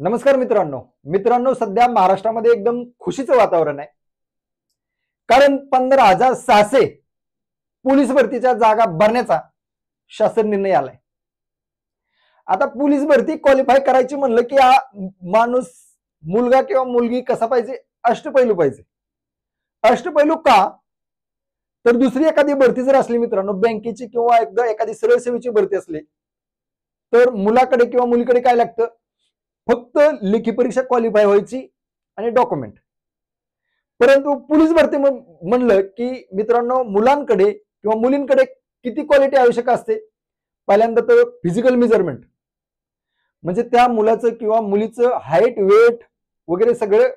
नमस्कार मित्रांनो सध्या महाराष्ट्रामध्ये एकदम खुशीचं वातावरण आहे. कारण 15,600 पोलीस भरतीच्या जागा भरण्याचा शासन निर्णय आलाय. आता पोलीस भरती क्वालिफाय करायची म्हणलं की हा माणूस मुलगा किंवा मुलगी कसा पाहिजे, अष्टपैलू पाहिजे. अष्टपैलू का तर दुसरी एखादी भरती जर असली मित्रांनो, बँकेची किंवा एखादी सरळ सेवेची भरती असली तर मुलाकडे किंवा मुलीकडे काय लागतं, फक्त लेखी परीक्षा क्वालिफाय व्हायची आणि डॉक्युमेंट. परंतु पोलीस भरती म्हणलं की मित्रांनो, मुलांकडे किंवा मुलींकडे किती क्वालिटी आवश्यक असते. पहिल्यांदा तर फिजिकल मेजरमेंट, म्हणजे त्या मुलाचं किंवा मुलीचं हाईट, वेट वगैरे सगळं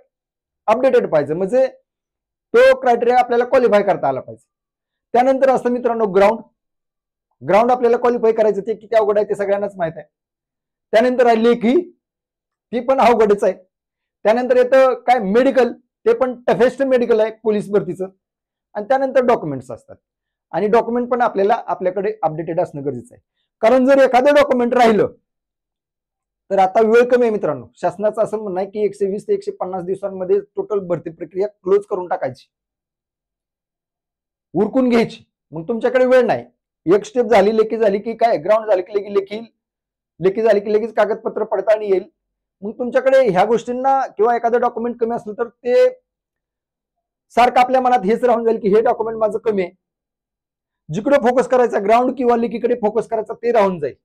अपडेटेड पाहिजे, म्हणजे तो क्रायटेरिया आपल्याला क्वालिफाय करता आला पाहिजे. त्यानंतर असतं मित्रांनो ग्राउंड आपल्याला क्वालिफाय करायचं, ते किती अवघड आहे ते सगळ्यांनाच माहित आहे. त्यानंतर आहे लेखी, ती पण अवघडच आहे. त्यानंतर येतं काय मेडिकल, ते पण टफेस्ट मेडिकल आहे पोलीस भरतीचं. आणि त्यानंतर डॉक्युमेंट्स असतात, आणि डॉक्युमेंट पण आपल्याकडे अपडेटेड असणं गरजेचं आहे. कारण जर एखादं डॉक्युमेंट राहिलं तर आता वेळ कमी आहे मित्रांनो. शासनाचं असं म्हणणं आहे की 120 ते 150 दिवसांमध्ये टोटल भरती प्रक्रिया क्लोज करून टाकायची, उरकून घ्यायची. मग तुमच्याकडे वेळ नाही. एक स्टेप झाली, लेखी झाली की काय, ग्राउंड झाली की लेखी झाली की लगेच कागदपत्र पडताळणी येईल. मग तुमच्याकडे ह्या गोष्टींना किंवा एखादं डॉक्युमेंट कमी असलं तर ते सारखं आपल्या मनात हेच राहून जाईल की हे डॉक्युमेंट माझं कमी आहे. जिकडे फोकस करायचा, ग्राउंड किंवा लेखीकडे फोकस करायचा, ते राहून जाईल.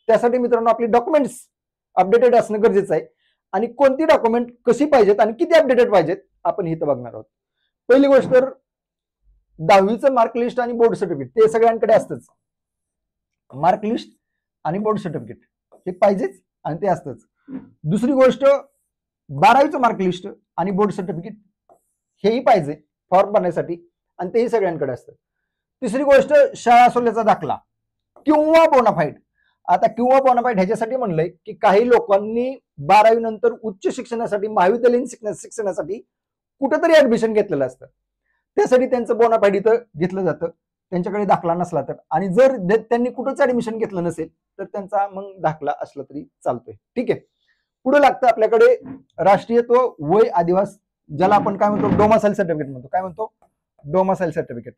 त्यासाठी मित्रांनो आपली डॉक्युमेंट्स अपडेटेड असणं गरजेचं आहे. आणि कोणती डॉक्युमेंट कशी पाहिजेत आणि किती अपडेटेड पाहिजेत आपण इथं बघणार आहोत. पहिली गोष्ट तर 10वीचं मार्कलिस्ट आणि बोर्ड सर्टिफिकेट, ते सगळ्यांकडे असतंच. मार्कलिस्ट आणि बोर्ड सर्टिफिकेट हे पाहिजेच आणि ते असतंच. दुसरी गोष्ट 12वीचं मार्कलिस्ट आणि बोर्ड सर्टिफिकेट हेही पाहिजे फॉर्म भरण्यासाठी, आणि तेही सगळ्यांकडे असतं. तिसरी गोष्ट शाळा सोडल्याचा दाखला किंवा बोनाफाईड. आता किंवा बोनाफाईड ह्याच्यासाठी म्हणलंय की काही लोकांनी 12वी नंतर उच्च शिक्षणासाठी, महाविद्यालयीन शिक्षणासाठी कुठेतरी ऍडमिशन घेतलेलं असतं. त्यासाठी त्यांचं बोनाफाईड इथं घेतलं जातं, त्यांच्याकडे दाखला नसला तर. आणि जर त्यांनी कुठंच ऍडमिशन घेतलं नसेल तर त्यांचा मग दाखला असला तरी चालतोय. ठीक आहे. पुढे लागतं आपल्याकडे राष्ट्रीयत्व, वय, आदिवास, ज्याला आपण काय म्हणतो डोमासाईल सर्टिफिकेट म्हणतो. काय म्हणतो? Domicile certificate.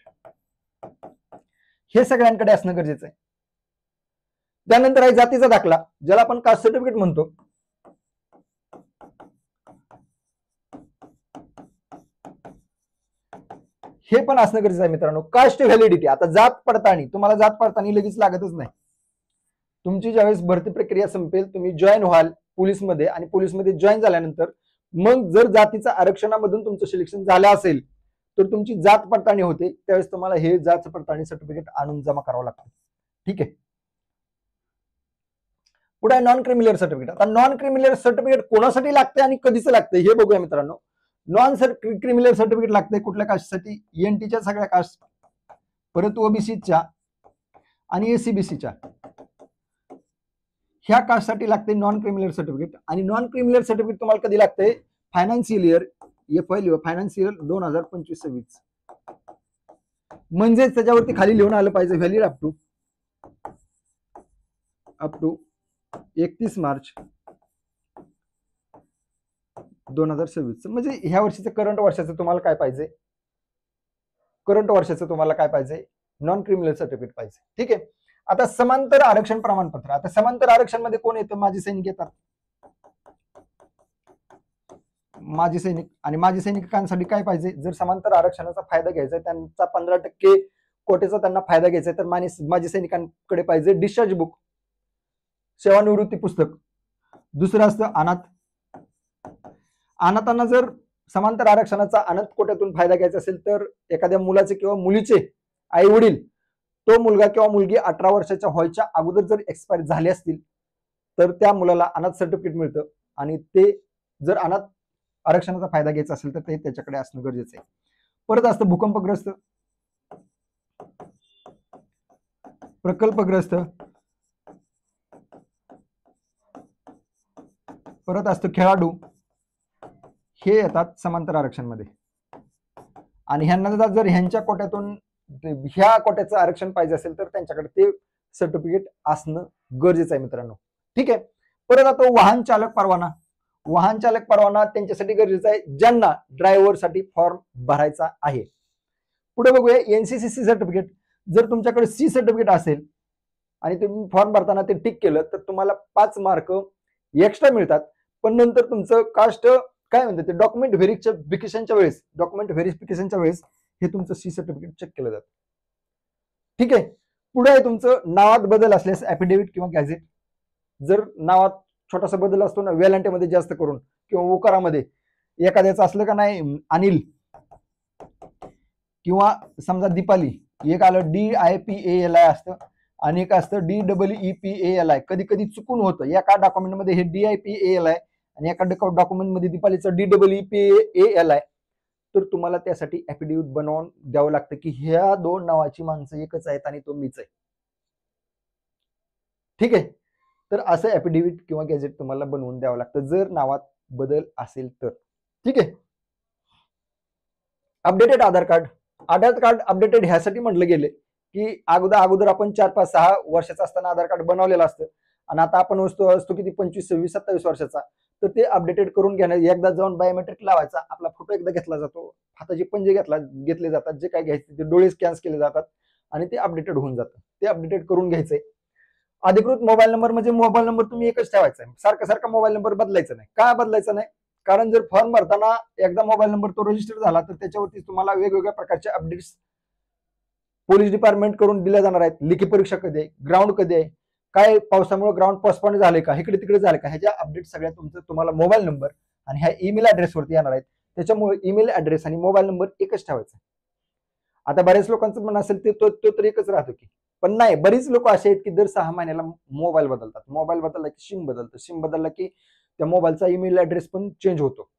हे सगळ्यांकडे असणं गरजेचं आहे. त्यानंतर आहे जातीचा दाखला, ज्याला आपण कास्ट सर्टिफिकेट म्हणतो. हे पण असणं गरजेचं आहे मित्रांनो. कास्ट व्हॅलिडिटी, आता जात पडताळणी, तुम्हाला जात पडताळणी लगेच लागतच नाही. तुमची ज्यावेळेस भरती प्रक्रिया संपेल, तुम्ही जॉईन व्हाल पोलीसमध्ये, आणि पोलीसमध्ये जॉईन झाल्यानंतर मग जर जातीच्या आरक्षणामधून तुमचं सिलेक्शन झालं असेल तर तुमची जात पडताळणी होते. त्यावेळेस तुम्हाला हे जात पडताळणी सर्टिफिकेट आणून जमा करावं लागतं. ठीक आहे. पुढे नॉन क्रिमिनल सर्टिफिकेट. आता नॉन क्रिमिनल सर्टिफिकेट कोणासाठी लागते आणि कधीच लागते हे बघूया मित्रांनो. नॉन क्रिमिनल सर्टिफिकेट लागते कुठल्या कास्टसाठी? एनटीच्या सगळ्या कास्ट, परत ओबीसीच्या आणि एसीबीसीच्या, ह्या कास्टसाठी लागते नॉन क्रिमिनल सर्टिफिकेट. आणि नॉन क्रिमिनल सर्टिफिकेट तुम्हाला कधी लागते? फायनान्शियल इयर फायनान्शियल 2025-26, म्हणजेच त्याच्यावरती खाली लिहून आलं पाहिजे व्हॅलिड अप टू 31 मार्च 2026. म्हणजे ह्या वर्षीचं करंट वर्षाचं तुम्हाला काय पाहिजे? करंट वर्षाचं तुम्हाला काय पाहिजे? नॉन क्रिमिनल सर्टिफिकेट पाहिजे. ठीक आहे. आता समांतर आरक्षण प्रमाणपत्र. आता समांतर आरक्षण मध्ये कोण येतं? माजी सैनिक येतात. माजी सैनिक. आणि माजी सैनिकांसाठी काय पाहिजे? जर समांतर आरक्षणाचा फायदा घ्यायचा, त्यांचा 15% कोटेचा त्यांना फायदा घ्यायचा, तर माजी सैनिकांकडे पाहिजे डिस्चार्ज बुक, सेवानिवृत्ती पुस्तक. दुसरं असतं अनाथांना जर समांतर आरक्षणाचा अनाथ कोट्यातून फायदा घ्यायचा असेल तर एखाद्या मुलाचे किंवा मुलीचे आई वडील, तो मुलगा किंवा मुलगी 18 वर्षाच्या व्हायच्या अगोदर जर एक्सपायर झाले असतील तर त्या मुलाला अनाथ सर्टिफिकेट मिळतं. आणि ते जर अनाथ आरक्षणाचा फायदा घ्यायचा असेल तर ते त्याच्याकडे असणं गरजेचं आहे. परत असतं भूकंपग्रस्त, प्रकल्पग्रस्त, परत असतं खेळाडू, हे येतात समांतर आरक्षण मध्ये. आणि ह्यांना जर ह्यांच्या कोट्यातून ह्या कोट्याचं आरक्षण पाहिजे असेल तर त्यांच्याकडे ते सर्टिफिकेट असणं गरजेचं आहे मित्रांनो. ठीक आहे. परत आता वाहन चालक परवाना, वाहन चालक परवाना त्यांच्यासाठी गरजेचा आहे ज्यांना ड्रायव्हरसाठी फॉर्म भरायचा आहे. पुढे बघूया एनसीसी सर्टिफिकेट. जर तुमच्याकडे सी सर्टिफिकेट असेल आणि तुम्ही फॉर्म भरताना ते टिक केलं तर तुम्हाला 5 मार्क एक्स्ट्रा मिळतात. पण नंतर तुमचं कास्ट काय म्हणतात ते डॉक्युमेंट व्हेरिफिकेशनच्या वेळेस हे तुमचं सी सर्टिफिकेट चेक केलं जातं. ठीक आहे. पुढे आहे तुमचं नावात बदल असल्यास ऍफिडेव्हिट किंवा गॅझेट. जर नावात छोटासा बदल असतो ना वेलांट्यामध्ये जास्त करून किंवा उकारामध्ये एखाद्याचं असलं का नाही अनिल किंवा समजा दीपाली, एक आलं DIPALI असतं आणि एक असतं DEEPALI. कधी कधी चुकून होतं. एका डॉक्युमेंटमध्ये हे DIPALI आणि एका डॉक्युमेंटमध्ये दीपालीचं DEEPALI. तर तुम्हाला त्यासाठी ऍफिडेव्हिट बनवून द्यावं लागतं की ह्या 2 नावाची माणसं एकच आहेत आणि तो मीच आहे. ठीक आहे. तर असं ऍफिडेव्हिट किंवा गॅझेट तुम्हाला बनवून द्यावं लागतं जर नावात बदल असेल तर. ठीक आहे. अपडेटेड आधार कार्ड. आधार कार्ड अपडेटेड ह्यासाठी म्हटलं गेले की अगोदर आपण 4, 5, 6 वर्षाचा असताना आधार कार्ड बनवलेलं असतं आणि आता आपण असतो किती 25, 26, 27 वर्षाचा. तर ते अपडेटेड करून घेणं, एकदा जाऊन बायोमेट्रिक लावायचा, आपला फोटो एकदा घेतला जातो, हाताचे पंजे घेतले जातात, जे काय घ्यायचे ते डोळे स्कॅन केले जातात आणि ते अपडेटेड होऊन जातं. ते अपडेटेड करून घ्यायचंय. अधिकृत मोबाईल नंबर म्हणजे मोबाईल नंबर तुम्ही एकच ठेवायचा आहे. सारखा मोबाईल नंबर बदलायचा नाही. का बदलायचा नाही? कारण जर फॉर्म भरताना एकदा मोबाईल नंबर तो रजिस्टर झाला तर त्याच्यावरती तुम्हाला वेगवेगळ्या प्रकारचे अपडेट्स पोलीस डिपार्टमेंट करून दिल्या जाणार आहेत. लेखी परीक्षा कधी आहे, ग्राउंड कधी आहे, काय पावसामुळे ग्राउंड पोस्टपोन झाले का, इकडे तिकडे झाले का, ह्याच्या अपडेट सगळ्या तुम्हाला मोबाईल नंबर आणि ह्या ईमेल ऍड्रेसवरती येणार आहेत. त्याच्यामुळे ईमेल ऍड्रेस आणि मोबाईल नंबर एकच ठेवायचा. आता बऱ्याच लोकांचं म्हणणं असेल ते तो तर एकच राहतो की, पण नाही, बरीच लोक असे आहेत की दर 6 महिन्याला मोबाईल बदलतात. मोबाईल बदलला की सिम बदलतं, सिम बदलला की त्या मोबाईलचा ईमेल ऍड्रेस पण चेंज होतो.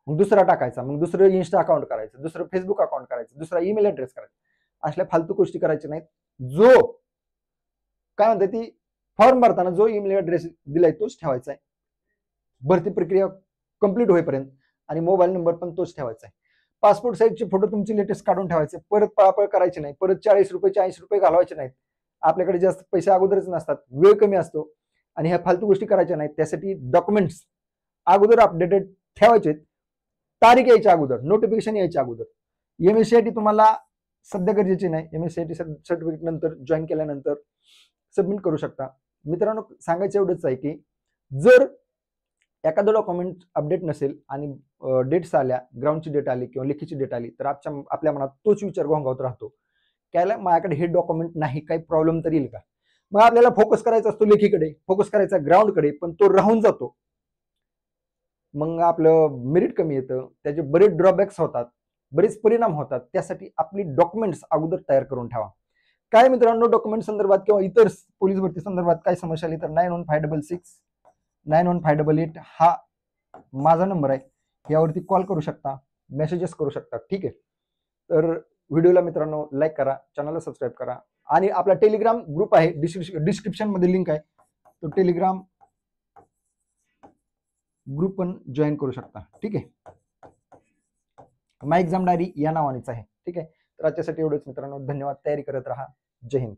मग दुसरा टाकायचा, मग दुसरं इन्स्टा अकाउंट करायचं, दुसरं फेसबुक अकाउंट करायचं, दुसरा ईमेल ऍड्रेस करायचा. असल्या फालतू गोष्टी करायच्या नाहीत. जो काय म्हणतात ती फॉर्म भरताना जो ईमेल ऍड्रेस दिलाय तोच ठेवायचा आहे भरती प्रक्रिया कंप्लीट होईपर्यंत, आणि मोबाईल नंबर पण तोच ठेवायचा आहे. पासपोर्ट साईजचे फोटो तुमचे लेटेस्ट काढून ठेवायचे. परत पळापळ करायची नाही. परत 40 रुपये 80 रुपये घालवायचे नाहीत. आपल्याकडे जास्त पैसे अगोदरच नसतात, वेळ कमी असतो आणि ह्या फालतू गोष्टी करायच्या नाहीत. त्यासाठी डॉक्युमेंट्स अगोदर अपडेटेड ठेवायचे. तारीख यायच्या अगोदर, नोटिफिकेशन यायच्या अगोदर. MSCIT तुम्हाला सध्या गरजेची नाही. MSCIT सर्टिफिकेट नंतर जॉईन केल्यानंतर सबमिट करू शकता. मित्रांनो, सांगायचं एवढंच आहे की जर एखादं डॉक्युमेंट अपडेट नसेल आणि डेट्स आल्या, ग्राउंडची डेट आली किंवा लेखीची डेट आली, तर आपल्या मनात तोच विचार घोंगावत राहतो, त्याला माझ्याकडे हे डॉक्युमेंट नाही, काही प्रॉब्लेम तर येईल का. मग आपल्याला फोकस करायचा असतो लेखीकडे, फोकस करायचा ग्राउंडकडे, पण तो राहून जातो. मग आपलं मेरिट कमी येतं, त्याचे बरेच ड्रॉबॅक्स होतात, बरेच परिणाम होतात. त्यासाठी आपली डॉक्युमेंट्स अगोदर तयार करून ठेवा. काय मित्रांनो, डॉक्युमेंट संदर्भात किंवा इतर पोलीस भरती संदर्भात काय समस्या आली तर 9156 9158 हा माझा नंबर आहे. यावरती कॉल करू शकता, मेसेजेस करू शकता. ठीक आहे. तर व्हिडिओला मित्रांनो लाईक करा, चॅनलला सबस्क्राईब करा आणि आपला टेलिग्राम ग्रुप आहे, डिस्क्रिप्शन मध्ये लिंक आहे, तो टेलिग्राम ग्रुप पण जॉईन करू शकता. ठीक आहे. माय एक्झाम डायरी या नावानेच आहे. ठीक आहे. तर आजच्यासाठी एवढंच मित्रांनो. धन्यवाद. तयारी करत राहा. जय हिंद.